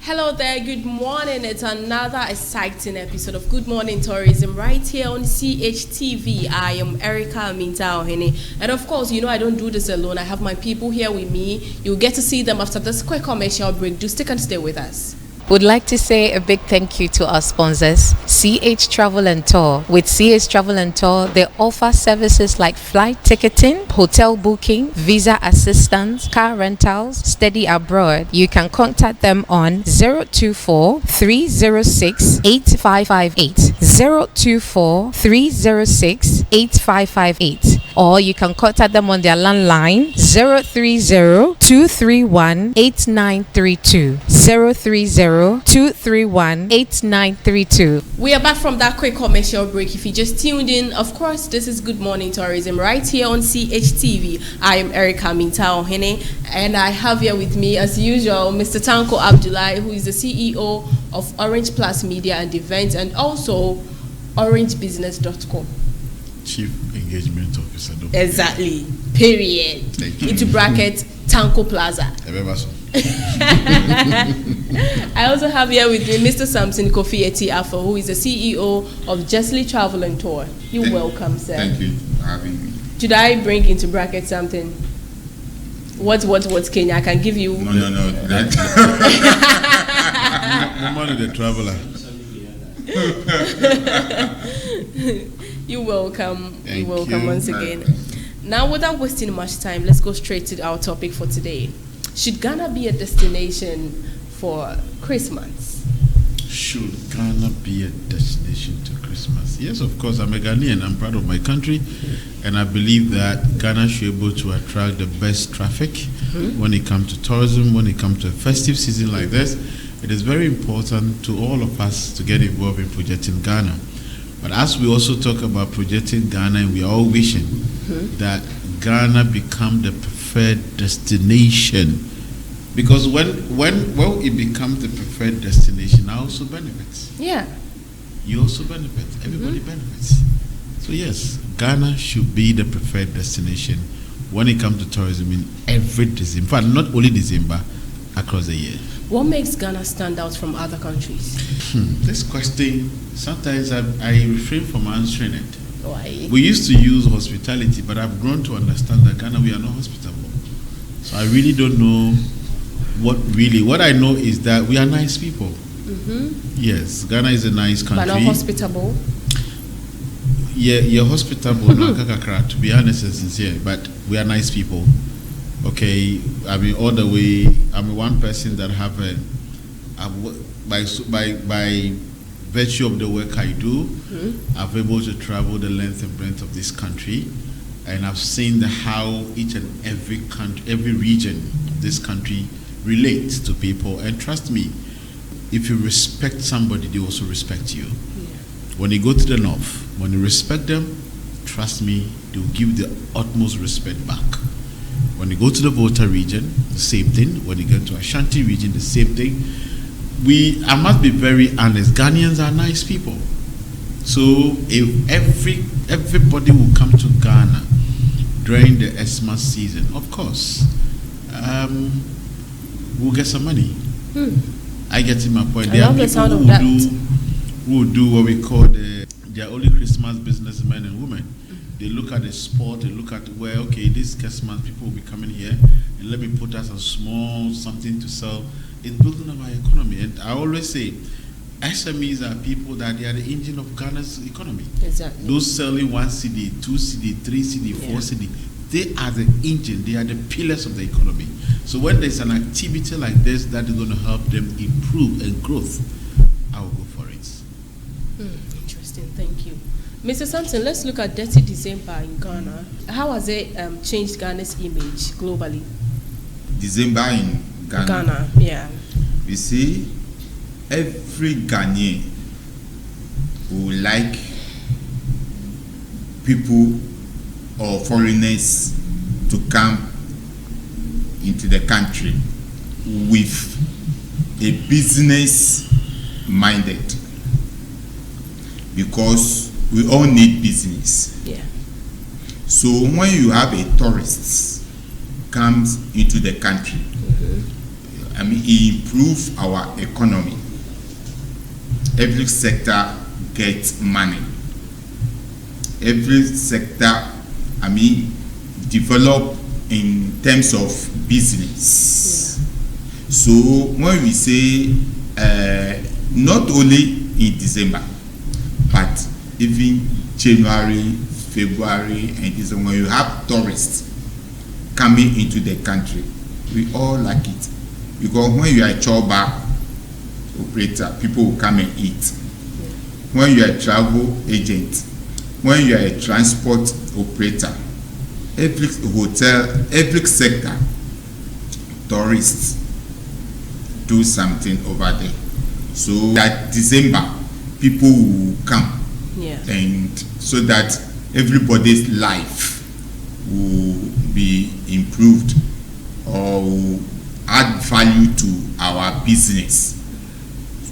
Hello there, good morning. It's another exciting episode of Good Morning Tourism right here on CHTV. I am Erica Aminta Ohene. And of course, I don't do this alone. I have my people here with me. You'll get to see them after this quick commercial break. Do stick and stay with us. Would like to say a big thank you to our sponsors, CH Travel and Tour. With CH Travel and Tour, they offer services like flight ticketing, hotel booking, visa assistance, car rentals, study abroad. You can contact them on 024-306-8558, 024-306-8558, or you can contact them on their landline 030-231-8932, 030-231-8932. We are back from that quick commercial break. If you just tuned in, of course, this is Good Morning Tourism right here on CHTV. I am Erica Aminta Ohene, and I have here with me, as usual, Mr. Tranquil Abdullahi, who is the CEO of Orange Plus Media and Events, and also orangebusiness.com. Chief Engagement Officer. Exactly. Period. Thank you. Into bracket, Tanko Plaza. I also have here with me Mr. Samson Kofi Eti-Afo, who is the CEO of Justly Travel and Tour. You're welcome, sir. Thank you for having me. Should I bring into bracket something? What, Kenya? I can give you. No. That. I'm only the traveler. You're welcome. Thank You're welcome you. once again. Now, without wasting much time, let's go straight to our topic for today. Should Ghana be a destination for Christmas? Should Ghana be a destination to Christmas? Yes, of course. I'm a Ghanaian. I'm proud of my country. And I believe that Ghana should be able to attract the best traffic when it comes to tourism, when it comes to a festive season like this. It is very important to all of us to get involved in projecting Ghana. But as we also talk about projecting Ghana, and we are all wishing that Ghana become the preferred destination, because when it becomes the preferred destination, I also benefit. Yeah. You also benefit. Everybody benefits. So yes, Ghana should be the preferred destination when it comes to tourism in every December. In fact, not only December, across the year. What makes Ghana stand out from other countries? This question, sometimes I refrain from answering it. Why? We used to use hospitality, but I've grown to understand that Ghana, we are not hospitable. So I really don't know what I know is that we are nice people. Yes, Ghana is a nice country. But not hospitable? Yeah, you're hospitable, to be honest and sincere, but we are nice people. Okay, I mean, all the way, I'm one person that have by virtue of the work I do, I've been able to travel the length and breadth of this country, and I've seen how each and every region of this country relates to people. And trust me, if you respect somebody, they also respect you. When you go to the north, when you respect them, trust me, they will give the utmost respect back. When you go to the Volta region, the same thing. When you go to Ashanti region, the same thing. I must be very honest, Ghanaians are nice people. So if everybody will come to Ghana during the Xmas season, of course, we'll get some money. I get in my point. I love the sound of that. Who will do what we call their only Christmas businessmen and women. They look at the sport, they look at this Christmas people will be coming here, and let me put us a small something to sell. It's building up our economy. And I always say, SMEs are people that they are the engine of Ghana's economy. Exactly. Those selling 1 CD, 2 CD, 3 CD, 4 CD, they are the engine, they are the pillars of the economy. So when there's an activity like this that is going to help them improve and growth, I will go for it. Interesting, thank you. Mr. Sampson, let's look at Dirty December in Ghana. How has it changed Ghana's image globally? December in Ghana. Yeah. You see, every Ghanaian who like people or foreigners to come into the country with a business minded, because we all need business. Yeah. So when you have a tourist comes into the country, improve our economy. Every sector gets money. Every sector, develop in terms of business. Yeah. So when we say not only in December, but even January, February, and December, when you have tourists coming into the country, we all like it. Because when you are a choba operator, people will come and eat. Yeah. When you are a travel agent, when you are a transport operator, every hotel, every sector, tourists do something over there. So that December, people will come. Yeah. And so that everybody's life will be improved or will add value to our business.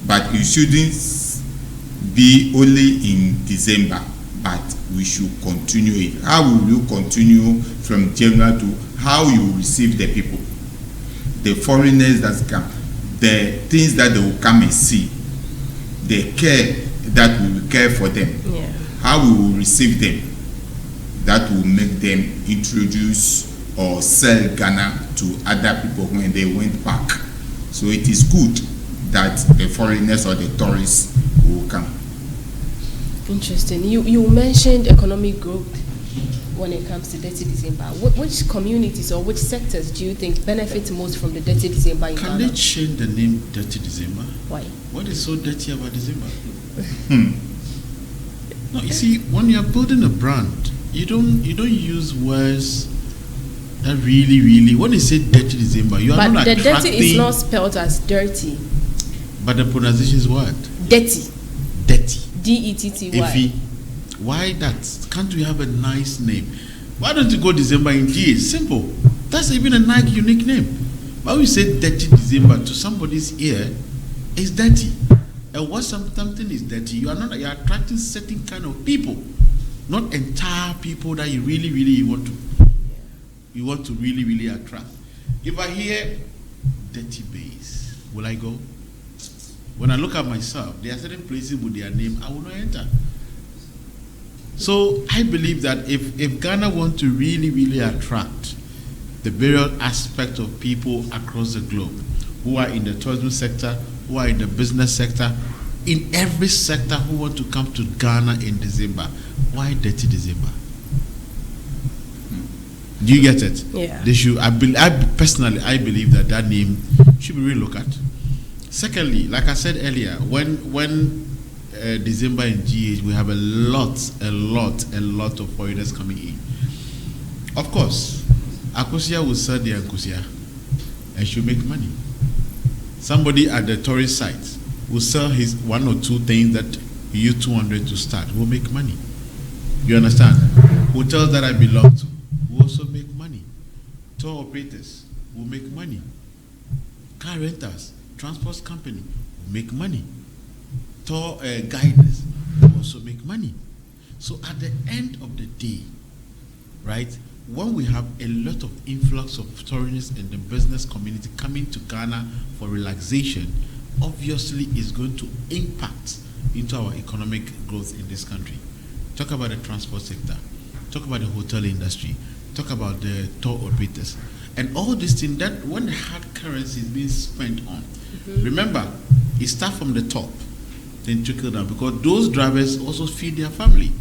But it shouldn't be only in December, but we should continue it. How will you continue from January to how you receive the people, the foreigners that come, the things that they will come and see, the care that we will care for them, yeah. How we will receive them, that will make them introduce or sell Ghana to other people when they went back. So it is good that the foreigners or the tourists will come. Interesting. You mentioned economic growth when it comes to Dirty December. Which communities or which sectors do you think benefit most from the Dirty December in Can Ghana? they change the name Dirty December? Why? What is so dirty about December? No, you see, when you are building a brand, you don't use words that really. When you say Dirty December, you are but not the attracting. dirty is not spelled as dirty. But the pronunciation is what? Dirty. Dirty. Detty. Effie, why that? Can't we have a nice name? Why don't you go December in G? It's simple. That's even a nice, unique name. Why we say Dirty December to somebody's ear is dirty. And what something is dirty, you're attracting certain kind of people, not entire people that you really want to really attract. If I hear dirty base, will I go? When I look at myself, there are certain places with their name I will not enter. So I believe that if Ghana want to really attract the various aspects of people across the globe who are in the tourism sector, who are in the business sector, in every sector who want to come to Ghana in December, why Dirty December? Do you get it? Yeah. They should. I personally believe that name should be relooked at. Secondly, like I said earlier, when December in GH, we have a lot of foreigners coming in. Of course, Akosia will sell their Akosia and she'll make money. Somebody at the tourist site will sell his one or two things that he used 200 to start, will make money. You understand? Hotels that I belong to will also make money. Tour operators will make money. Car renters, transport company will make money. Tour guiders will also make money. So at the end of the day, right, when we have a lot of influx of foreigners in the business community coming to Ghana for relaxation, obviously it's going to impact into our economic growth in this country. Talk about the transport sector, talk about the hotel industry, talk about the tour operators, and all these things that when the hard currency is being spent on, remember, it starts from the top, then trickle down, because those drivers also feed their family.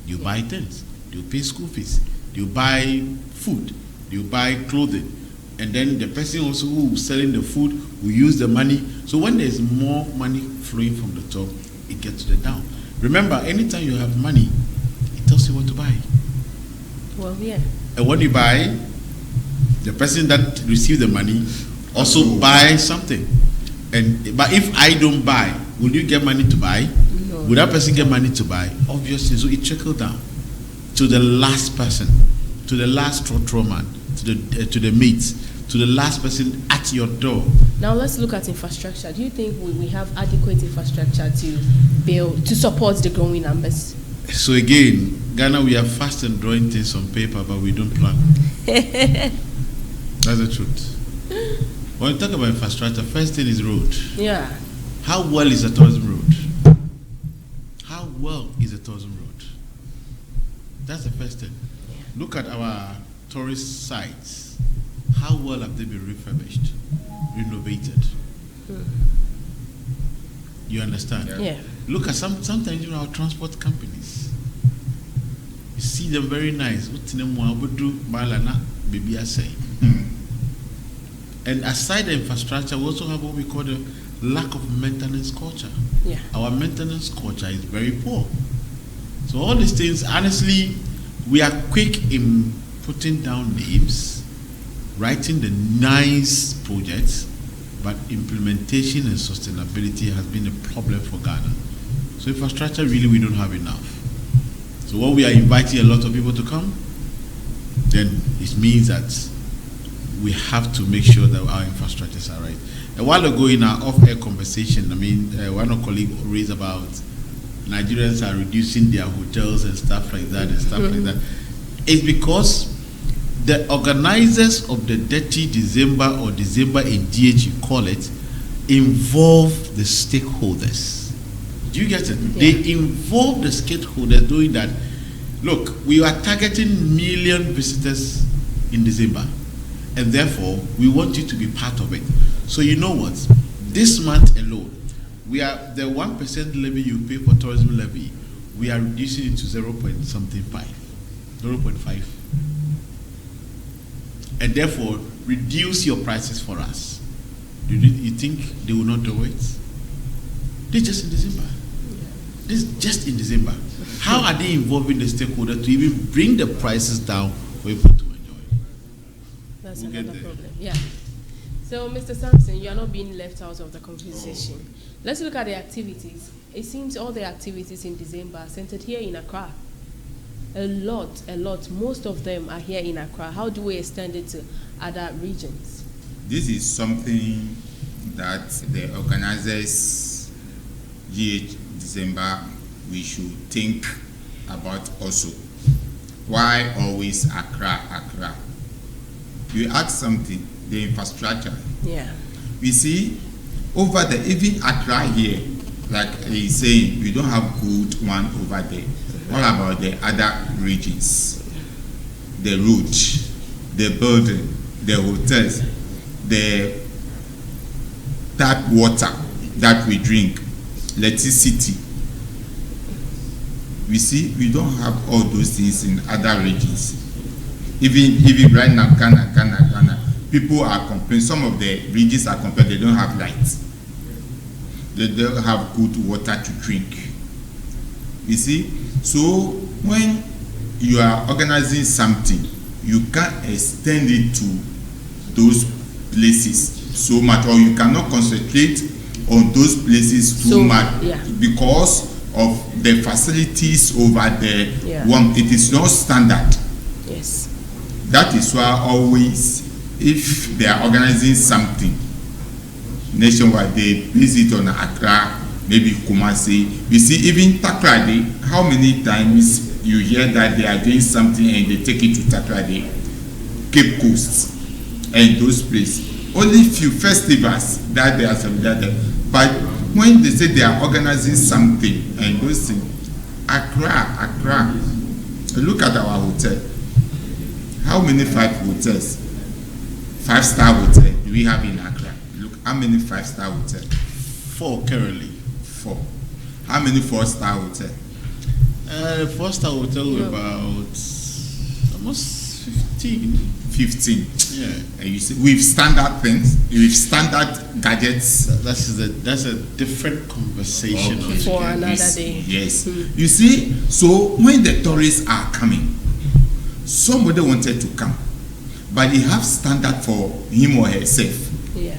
You buy things, you pay school fees, you buy food, you buy clothing, and then the person also who is selling the food will use the money. So when there's more money flowing from the top, it gets to the down. Remember, anytime you have money, it tells you what to buy. Well, yeah. And when you buy, the person that received the money also buys something. But if I don't buy, will you get money to buy? No. Will that person get money to buy? Obviously, so it trickles down to the last person, to the last trotro man, to the mates, to the last person at your door. Now let's look at infrastructure. Do you think we have adequate infrastructure to build, to support the growing numbers? So again, Ghana, we are fast in drawing things on paper, but we don't plan. That's the truth. When you talk about infrastructure, first thing is road. Yeah. How well is a tourism road? How well is a tourism road? That's the first thing. Yeah. Look at our tourist sites. How well have they been refurbished, renovated? You understand? Yeah. Look at sometimes even our transport companies. You see them very nice. And aside the infrastructure, we also have what we call the lack of maintenance culture. Yeah. Our maintenance culture is very poor. So all these things, honestly, we are quick in putting down names, writing the nice projects, but implementation and sustainability has been a problem for Ghana. So infrastructure, really, we don't have enough. So when we are inviting a lot of people to come, then it means that we have to make sure that our infrastructures are right. A while ago in our off-air conversation, one of our colleagues raised about Nigerians are reducing their hotels and stuff like that like that. It's because the organizers of the Dirty December or December in DH, you call it, involve the stakeholders. Do you get it? Yeah. They involve the stakeholders doing that. Look, we are targeting million visitors in December, and therefore we want you to be part of it. So you know what? This month alone, we are the 1% levy you pay for tourism levy. We are reducing it to 0.5, and therefore reduce your prices for us. You think they will not do it? They're just in December. This is just in December. How are they involving the stakeholder to even bring the prices down for people to enjoy? That's another problem. Yeah. So, Mr. Sampson, you are not being left out of the conversation. Let's look at the activities. It seems all the activities in December are centered here in Accra. A lot. Most of them are here in Accra. How do we extend it to other regions? This is something that the organizers, GH December, we should think about also. Why always Accra? You ask something, the infrastructure. Yeah. We see over the even Accra here, like he's saying, we don't have good one over there. What about the other regions? The road, the building, the hotels, the tap water that we drink, electricity. We see we don't have all those things in other regions. Even right now, Ghana, people are complaining. Some of the regions are complaining they don't have lights. They don't have good water to drink. You see, so when you are organizing something, you can't extend it to those places so much, or you cannot concentrate on those places too much because of the facilities over there. It is not standard. Yes. That is why always, if they are organizing something nationwide, they base it on Accra, maybe Kumasi. You see, even Takrady, how many times you hear that they are doing something and they take it to Takrady, Cape Coast, and those places. Only few festivals that they are celebrated. But when they say they are organizing something and those things, Accra, look at our hotel. How many 5 hotels? 5-star hotel do we have in Accra? Look, how many 5-star hotels? 4 currently. 4. How many 4-star hotels? 4-star hotel about almost 15. 15. Yeah. And you see, with standard things, with standard gadgets. That's a different conversation. Okay. For another day. Yes. You see, so when the tourists are coming, somebody wanted to come, but he have standard for him or herself. Yeah.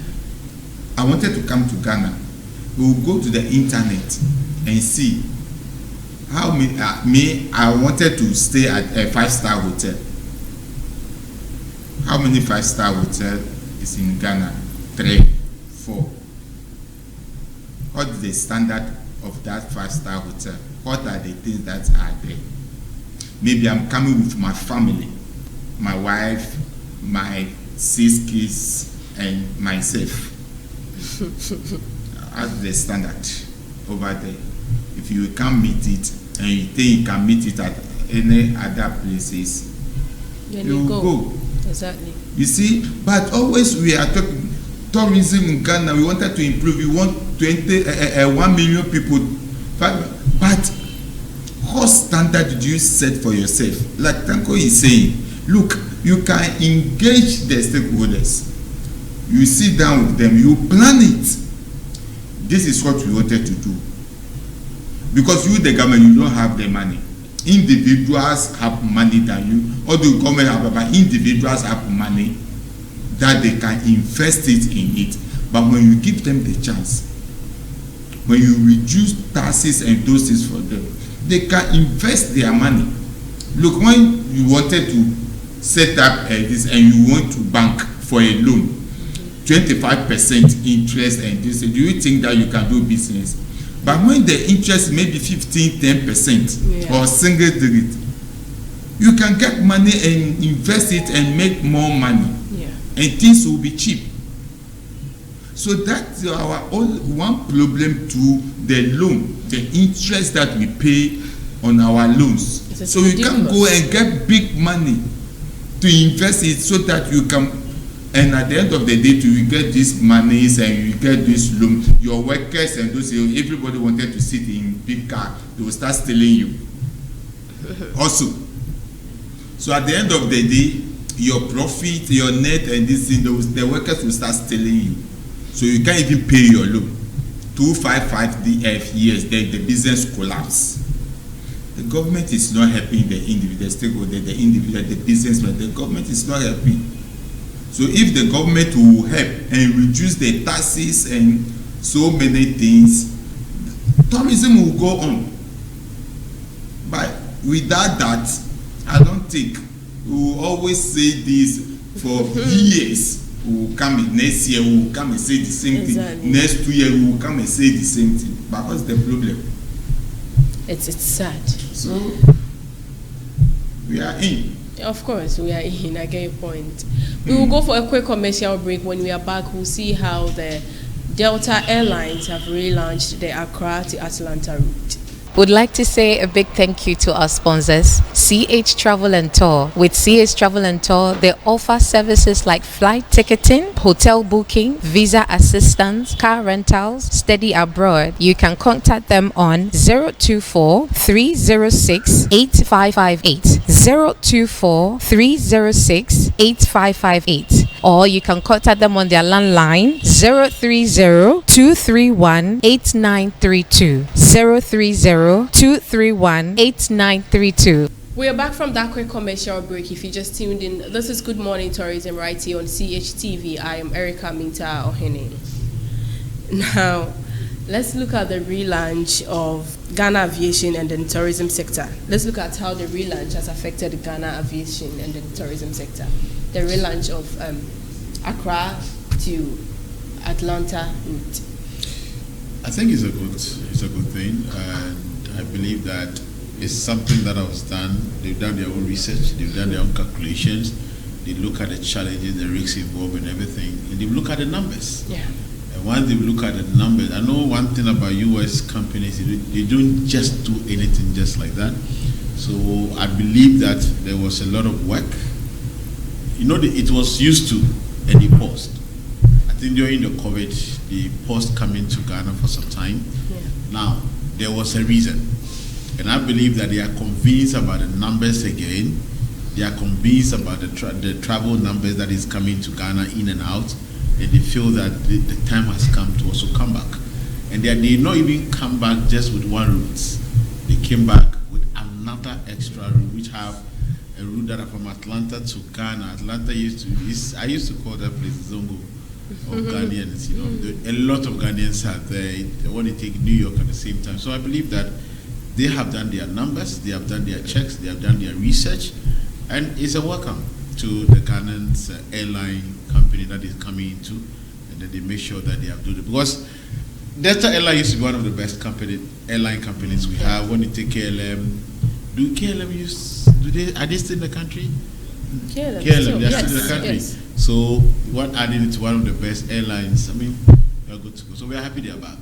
I wanted to come to Ghana. We will go to the internet and see how I wanted to stay at a 5-star hotel. How many 5-star hotel is in Ghana? 3, 4. What is the standard of that 5-star hotel? What are the things that are there? Maybe I'm coming with my family, my wife, my 6 kids, and myself as the standard over there. If you can't meet it and you think you can meet it at any other places, Then you go. Exactly. You see, but always we are talking tourism in Ghana. We wanted to improve. We want 1 million people. But what standard did you set for yourself? Like Tanko is saying, look, you can engage the stakeholders. You sit down with them, you plan it. This is what we wanted to do. Because you, the government, you don't have the money. Individuals have money than you. Or the government have, but individuals have money that they can invest it in it. But when you give them the chance, when you reduce taxes and those things for them, they can invest their money. Look, when you wanted to set up this and you want to bank for a loan, 25% interest and this, do you think that you can do business? But when the interest may be 15-10% or single digit, you can get money and invest it and make more money. And things will be cheap. So that's our one problem to the loan, the interest that we pay on our loans. So you can go and get big money to invest it so that you can, and at the end of the day, you get these monies and you get this loan. Your workers and those, everybody wanted to sit in big car, they will start stealing you. Also, so at the end of the day, your profit, your net, and this thing, the workers will start stealing you. So you can't even pay your loan. 255 years, then the business collapse. The government is not helping the individual stakeholder, the individual, the businessman. The government is not helping. So if the government will help and reduce the taxes and so many things, tourism will go on. But without that, I don't think we will always say this for years. We will come next year, we will come and say the same thing. Next 2 years, we will come and say the same thing. But what's the problem? It's sad. So we are in. Of course, we are in. I get your point. We will go for a quick commercial break. When we are back, we'll see how the Delta Airlines have relaunched the Accra to Atlanta route. Would like to say a big thank you to our sponsors, CH Travel and Tour. With CH Travel and Tour, they offer services like flight ticketing, hotel booking, visa assistance, car rentals, study abroad. You can contact them on 024-306-8558, 024-306-8558. Or you can contact them on their landline 030-231-8932, 030-231-8932. We are back from that quick commercial break. If you just tuned in, this is Good Morning Tourism right here on CHTV. I am Erica Minta Ohene. Now, let's look at the relaunch of Ghana aviation and the tourism sector. Let's look at how the relaunch has affected Ghana aviation and the tourism sector. The relaunch of Accra to Atlanta route. I think it's a good thing, and I believe that it's something that was done. They've done their own research, they've done their own calculations, they look at the challenges, the risks involved and everything, and they look at the numbers. Yeah. And once they look at the numbers, I know one thing about US companies, they don't just do anything just like that. So I believe that there was a lot of work. You know, it was used to, and they paused. I think during the COVID, they paused coming to Ghana for some time. Yeah. Now, there was a reason. And I believe that they are convinced about the numbers again. They are convinced about the travel numbers that is coming to Ghana in and out. And they feel that the time has come to also come back. And they did not even come back just with one route. They came back with another extra route, which have a route that are from Atlanta to Ghana. Atlanta I used to call that place Zongo of Ghanaians. You know, a lot of Ghanaians are there. They want to take New York at the same time. So I believe that they have done their numbers, they have done their checks, they have done their research, and it's a welcome to the Ghanaian airline company that is coming into, and then they make sure that they have done it. Because Delta Airline used to be one of the best airline companies we have. When you take KLM, are they still in the country? KLM, they're still in the country. Yes. So what adding it to one of the best airlines, I mean, you're good to go. So we are happy they are back.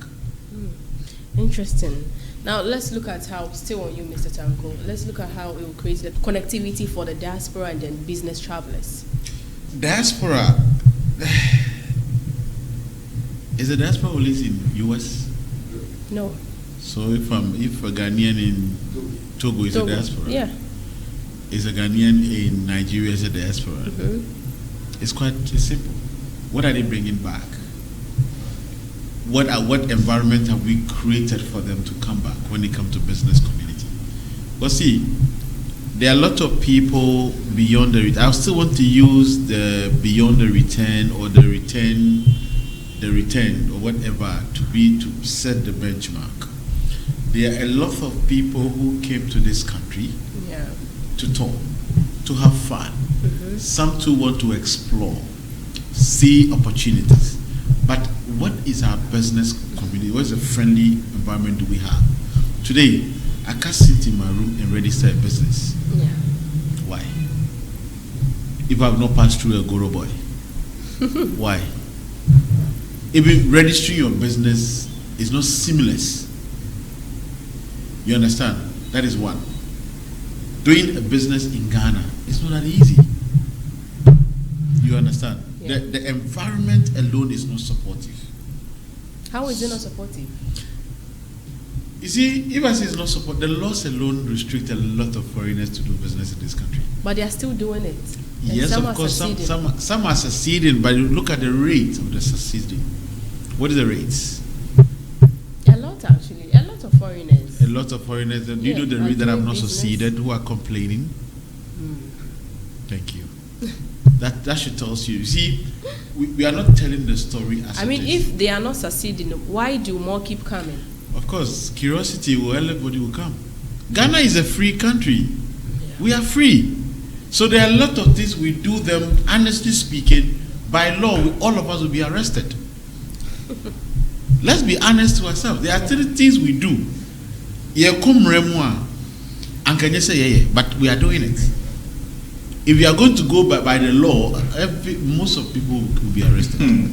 Interesting. Now let's look at how, still on you, Mr. Tanko, let's look at how it will create the connectivity for the diaspora and then business travelers. Diaspora. Is the diaspora always in US? No. So if a Ghanaian in Togo is a diaspora, yeah, is a Ghanaian in Nigeria is a diaspora. It's simple. What are they bringing back? What environment have we created for them to come back when they come to business community? But see, there are a lot of people beyond the return. I still want to use the beyond the return or the return or whatever to set the benchmark. There are a lot of people who came to this country to talk, to have fun. Some too want to explore, see opportunities. But what is our business community? What is a friendly environment do we have? Today, I can't sit in my room and register a business. Yeah. Why? If I have not passed through a Goro boy. Why? Even registering your business is not seamless. You understand? That is one. Doing a business in Ghana is not that easy. You understand? Yeah. The environment alone is not supportive. How is it not supportive? You see, if I say it's not supportive, the laws alone restrict a lot of foreigners to do business in this country. But they are still doing it. Yes, of course, some are succeeding, but you look at the rate of the succeeding. What is the rates? A lot, actually. A lot of foreigners. A lot of foreigners. Do you know the rate that have not succeeded, who are complaining? Thank you. That should tell us you. You see, we are not telling the story as it is. If they are not succeeding, why do more keep coming? Of course, curiosity will, everybody will come. Ghana is a free country. Yeah. We are free. So there are a lot of things we do them, honestly speaking, by law, all of us will be arrested. Let's be honest to ourselves. There are 3 things we do. But we are doing it. If we are going to go by the law, most of people will be arrested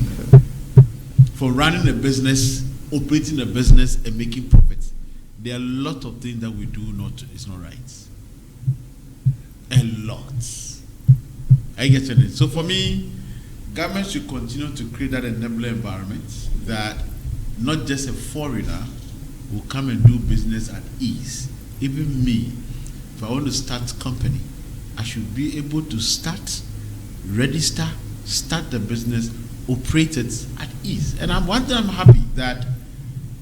for running a business, operating a business, and making profits. There are a lot of things that we do it's not right. A lot. I get it. So for me, government should continue to create that enabler environment that not just a foreigner will come and do business at ease. Even me, if I want to start a company, I should be able to start, register, start the business, operate it at ease. And I'm happy that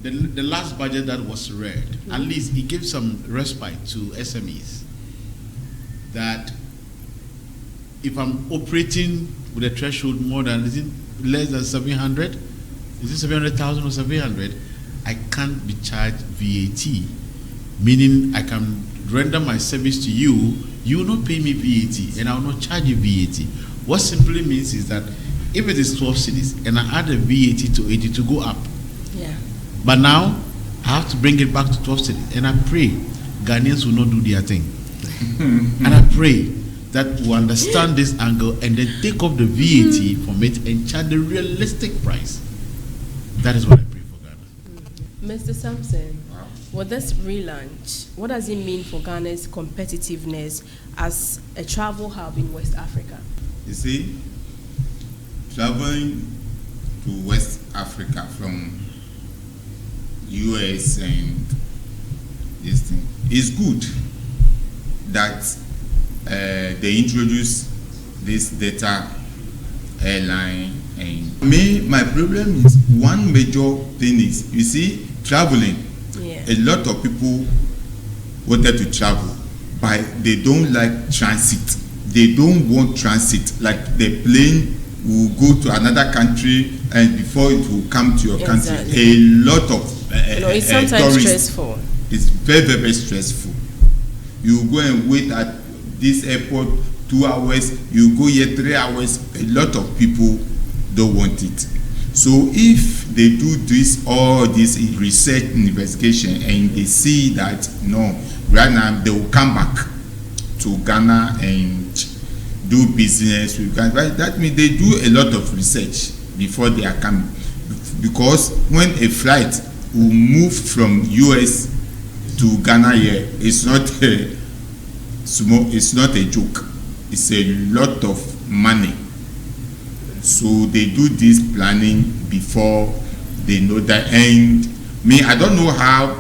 the last budget that was read, at least it gave some respite to SMEs. That if I'm operating with a threshold more than, is it less than 700? Is it 700,000 or 700? I can't be charged VAT, meaning I can render my service to you. You will not pay me VAT, and I will not charge you VAT. What simply means is that if it is 12 cities and I add a VAT to 80 to go up, but now I have to bring it back to 12 cities, and I pray Ghanaians will not do their thing. And I pray that we understand this angle and then take off the VAT from it and charge the realistic price. That is what I pray for Ghana. Mr. Sampson, with this relaunch, what does it mean for Ghana's competitiveness as a travel hub in West Africa? You see, traveling to West Africa from US and this thing is good that they introduce this data airline. And my problem is, one major thing is, you see, traveling. A lot of people wanted to travel, but they don't like transit. They don't want transit. Like the plane will go to another country and before it will come to your country. A lot of it's sometimes stressful. It's very, very, very stressful. You go and wait at this airport 2 hours, you go here 3 hours. A lot of people don't want it. So if they do all this research and investigation and they see that no, right now they will come back to Ghana and do business with Ghana. But that means they do a lot of research before they are coming, because when a flight will move from US to Ghana here, it's not a small, it's not a joke. It's a lot of money. So they do this planning before they know that. And me, I don't know how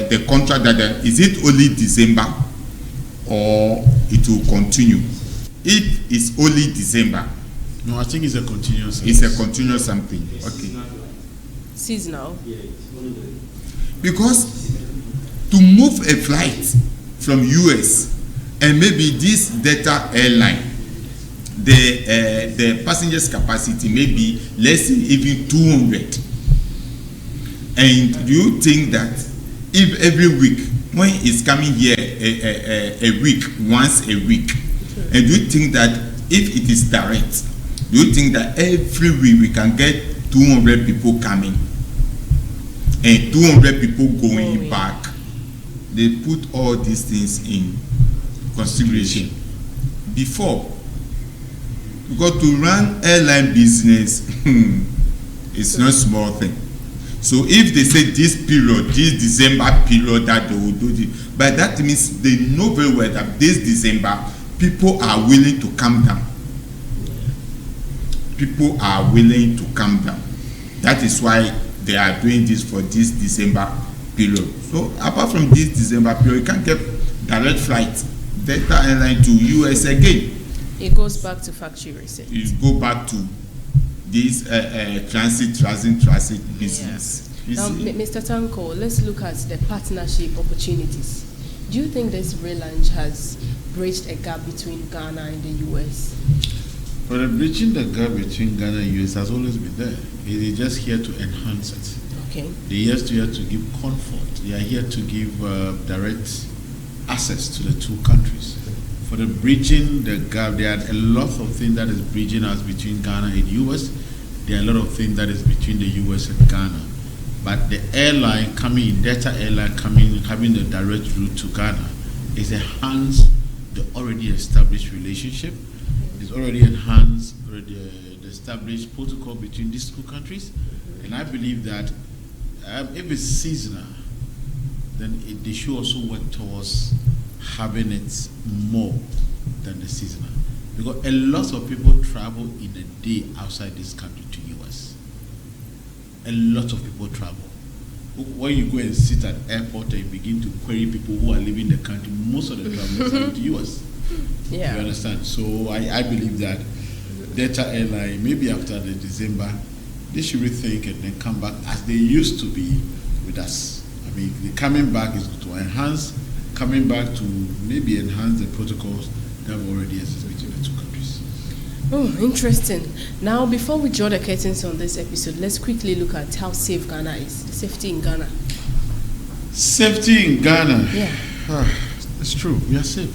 the contract that is it only December or it will continue. If it's only December. No, I think it's a continuous. It's a continuous something. Okay. Seasonal. Because to move a flight from US and maybe this Delta airline, the passengers capacity may be less than even 200. And do you think that if every week, when it's coming here a week, once a week, and do you think that if it is direct, do you think that every week we can get 200 people coming and 200 people going back? They put all these things in consideration before. Because to run airline business, it's not small thing. So if they say this period, this December period that they will do this, but that means they know very well that this December people are willing to come down. People are willing to come down. That is why they are doing this for this December period. So apart from this December period, you can't get direct flight Delta airline to US again. It goes back to factory research. It go back to this transit business. Yeah. Now, Mr. Tanko, let's look at the partnership opportunities. Do you think this relaunch has bridged a gap between Ghana and the US? Well, bridging the gap between Ghana and US has always been there. It is just here to enhance it. Okay. They are here to give comfort. They are here to give direct access to the two countries. For the bridging the gap, there are a lot of things that is bridging us between Ghana and US. There are a lot of things that is between the US and Ghana. But the airline coming in, Delta airline coming, having the direct route to Ghana, is enhanced the already established relationship. It's already enhanced the established protocol between these two countries. And I believe that if it's seasonal, then they should also work towards having it more than the seasonal. Because a lot of people travel in a day outside this country to US. A lot of people travel. When you go and sit at airport and begin to query people who are leaving the country, most of the travelers are to US. Yeah. You understand? So I believe that Delta Airline, maybe after the December, they should rethink and then come back as they used to be with us. I mean, the coming back is to enhance, coming back to maybe enhance the protocols that already exist between the two countries. Oh, interesting. Now, before we draw the curtains on this episode, let's quickly look at how safe Ghana is. The safety in Ghana. Safety in Ghana. Yeah. It's true. We are safe.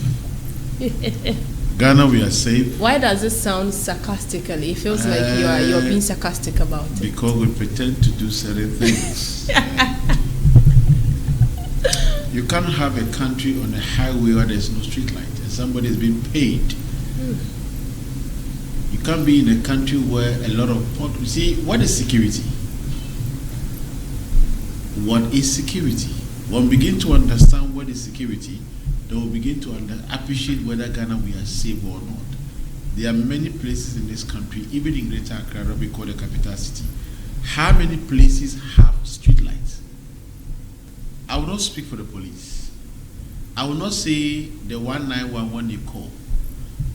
Ghana, we are safe. Why does it sound sarcastically? It feels like you're being sarcastic about it. Because we pretend to do certain things. You can't have a country on a highway where there's no street light and somebody is being paid. You can't be in a country where a lot of... You see, what is security? What is security? When we begin to understand what is security, they will begin to appreciate whether Ghana we are safe or not. There are many places in this country, even in Greater Accra, what we call the capital city. How many places have street lights? I will not speak for the police. I will not say the 1911 you call.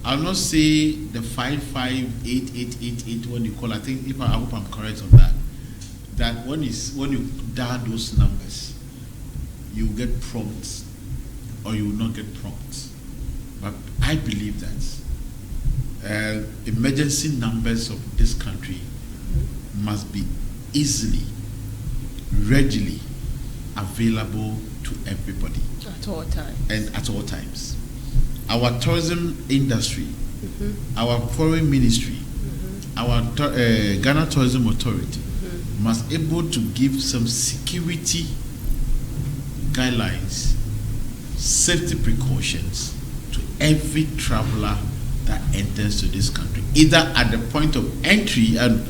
I will not say the 558888 when you call. I hope I'm correct on that. That when you dial those numbers, you get prompts or you will not get prompts. But I believe that emergency numbers of this country must be easily, readily available to everybody. At all times. And at all times. Our tourism industry, our foreign ministry, our Ghana Tourism Authority must able to give some security guidelines, safety precautions to every traveler that enters to this country, either at the point of entry and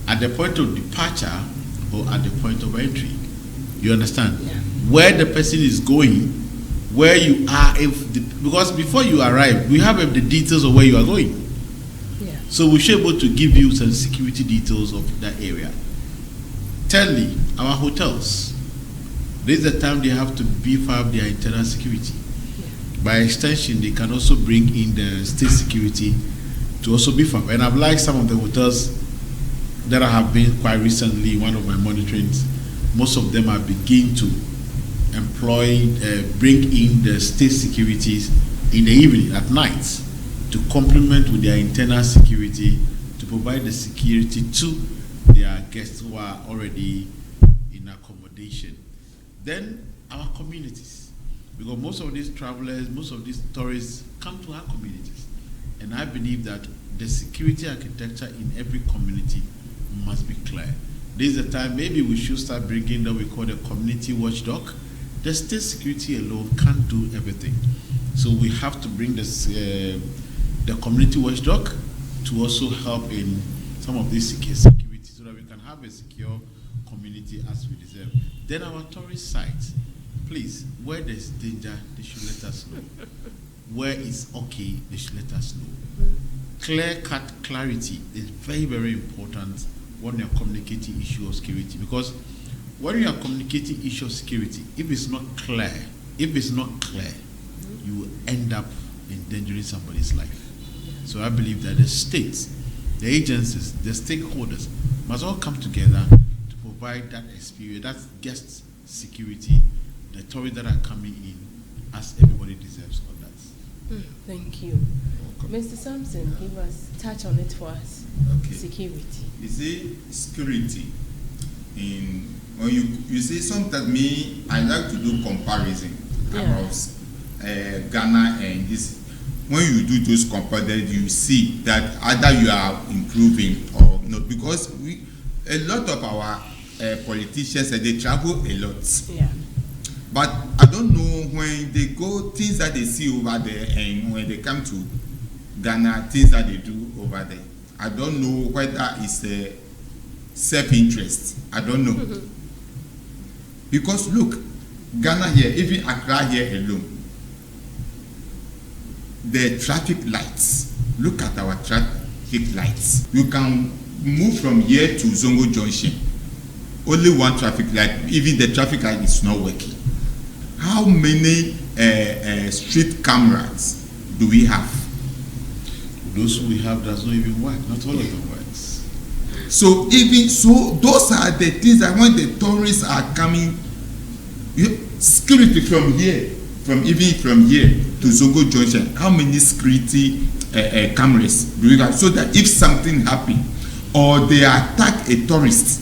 at the point of departure or at the point of entry. You understand? Yeah. Where the person is going, where you are, because before you arrive, we have the details of where you are going. Yeah. So we should be able to give you some security details of that area. Thirdly, our hotels. This is the time they have to beef up their internal security. By extension, they can also bring in the state security to also beef up. And I've liked some of the hotels that I have been quite recently, one of my monitorings. Most of them are beginning to employ, bring in the state securities in the evening, at night, to complement with their internal security, to provide the security to their guests who are already in accommodation. Then our communities, because most of these travelers, most of these tourists come to our communities. And I believe that the security architecture in every community must be clear. This is the time maybe we should start bringing what we call the community watchdog. The state security alone can't do everything. So we have to bring this, the community watchdog to also help in some of this security so that we can have a secure community as we deserve. Then our tourist sites, please, where there's danger, they should let us know. Where it's okay, they should let us know. Clear-cut clarity is very, very important when you're communicating issue of security, because when you are communicating issue of security, if it's not clear, you will end up endangering somebody's life. So I believe that the states, the agencies, the stakeholders must all come together to provide that experience, that guest security, the tourists that are coming in, as everybody deserves on that. Thank you. Mr. Sampson, give us, touch on it for us. Okay. Security. You see, security, when you say something, me, I like to do comparison about Ghana and this. When you do those comparisons, you see that either you are improving or not, because a lot of our politicians, they travel a lot. Yeah. But I don't know when they go, things that they see over there, and when they come to Ghana, things that they do over there. I don't know whether it's a self-interest. I don't know. Because look, Ghana here, even Accra here alone, the traffic lights, look at our traffic lights. You can move from here to Zongo Junction. Only one traffic light, even the traffic light is not working. How many street cameras do we have? Those we have does not even work. Not all of them works. So those are the things that when the tourists are coming, security from here to Zongo Junction, how many security cameras do we have? So that if something happens or they attack a tourist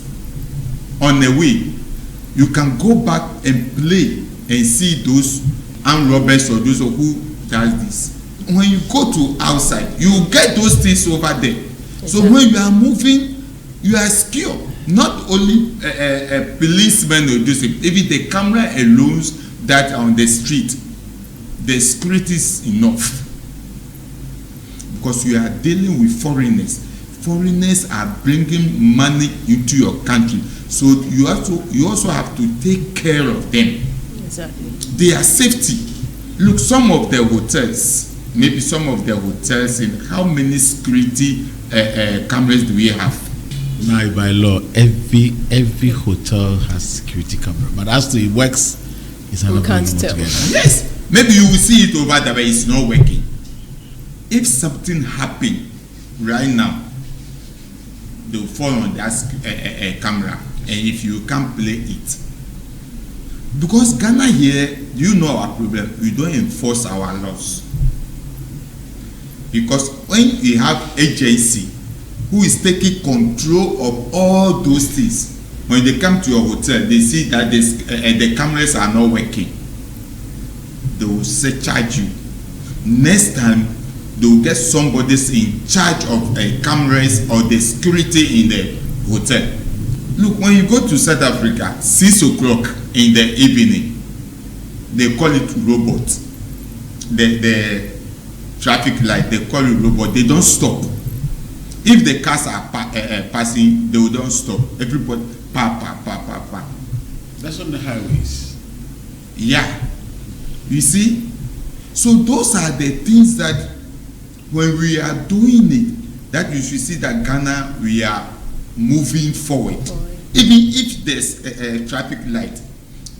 on the way, you can go back and play and see those armed robbers or those who does this. When you go to outside, you get those things over there. Exactly. So when you are moving, you are secure. Not only a policeman or this, even the camera alone that on the street, the security is enough. Because you are dealing with foreigners. Foreigners are bringing money into your country. So you also have to take care of them. Exactly. Their safety. Look, some of the hotels, maybe some of the hotels, in how many security cameras do we have? Now, by law, every hotel has security camera, but as to it works, it's another thing altogether. Yes, maybe you will see it over there, but it's not working. If something happen right now, they will fall on that camera, and if you can't play it, because Ghana here, you know our problem, we don't enforce our laws. Because when we have agency who is taking control of all those things, when they come to your hotel, they see that the cameras are not working, they will surcharge you. Next time, they will get somebody in charge of cameras or the security in the hotel. Look, when you go to South Africa, 6 o'clock in the evening, they call it robot. The traffic light, they call it robot, they don't stop. If the cars are passing, they will don't stop. Everybody, pa. That's on the highways. Yeah. You see? So those are the things that when we are doing it, that you should see that Ghana, we are moving forward. Even if there's a traffic light,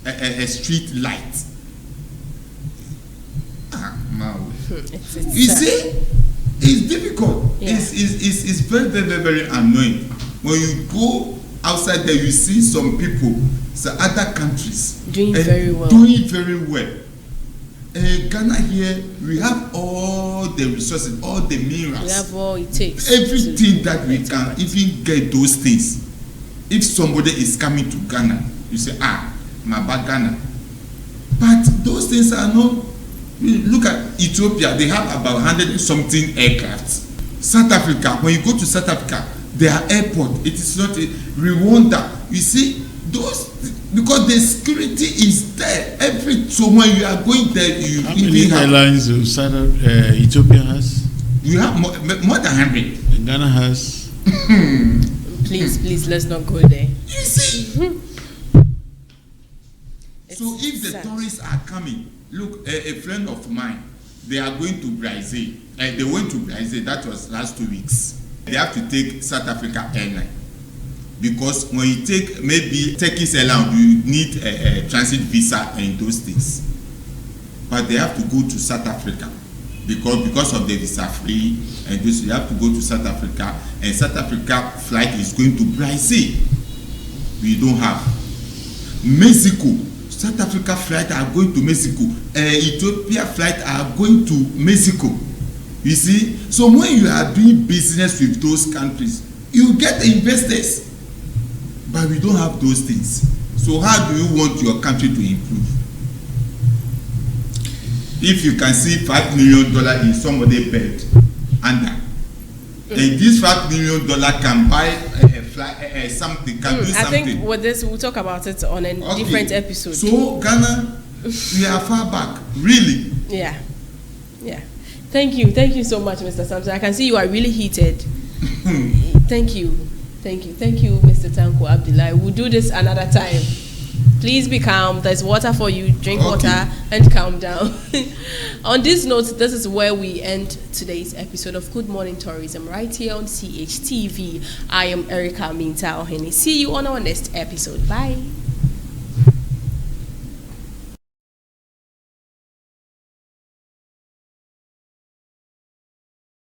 a street light. You see? It's difficult. Yeah. It's very, very, very annoying. When you go outside there, you see some people, some other countries doing very well. Ghana here, we have all the resources, all the minerals. We have all it takes. Everything that we can even get those things. If somebody is coming to Ghana, you say, my bad Ghana. But those things are not. Look at Ethiopia, they have about 100 something aircraft. South Africa, when you go to South Africa, their airport, it is not a Rwanda. You see, those, because the security is there. So when you are going there, you how many airlines Ethiopia has? You have more than 100. And Ghana has. Please, let's not go there. You see? So if the tourists are coming, look, a friend of mine, they are going to Brazil. They went to Brazil, that was last 2 weeks. They have to take South Africa airline. Because when you take maybe Turkish airline, you need a transit visa and those things. But they have to go to South Africa. Because of the visa free, and this, you have to go to South Africa. And South Africa flight is going to Brazil. We don't have. Mexico. South Africa flight are going to Mexico. Ethiopia flight are going to Mexico. You see? So when you are doing business with those countries, you get investors. But we don't have those things. So how do you want your country to improve? If you can see $5 million in somebody's bed under, and this $5 million can buy something, can do something. I think with this, we'll talk about it on a different episode. So Ghana, we are far back, really. Yeah. Thank you so much, Mr. Samson. I can see you are really heated. Thank you, Mr. Tranquil Abdullah. We'll do this another time. Please be calm. There's water for you. Drink water and calm down. On this note, this is where we end today's episode of Good Morning Tourism right here on CHTV. I am Erica Minta Ohene. See you on our next episode. Bye.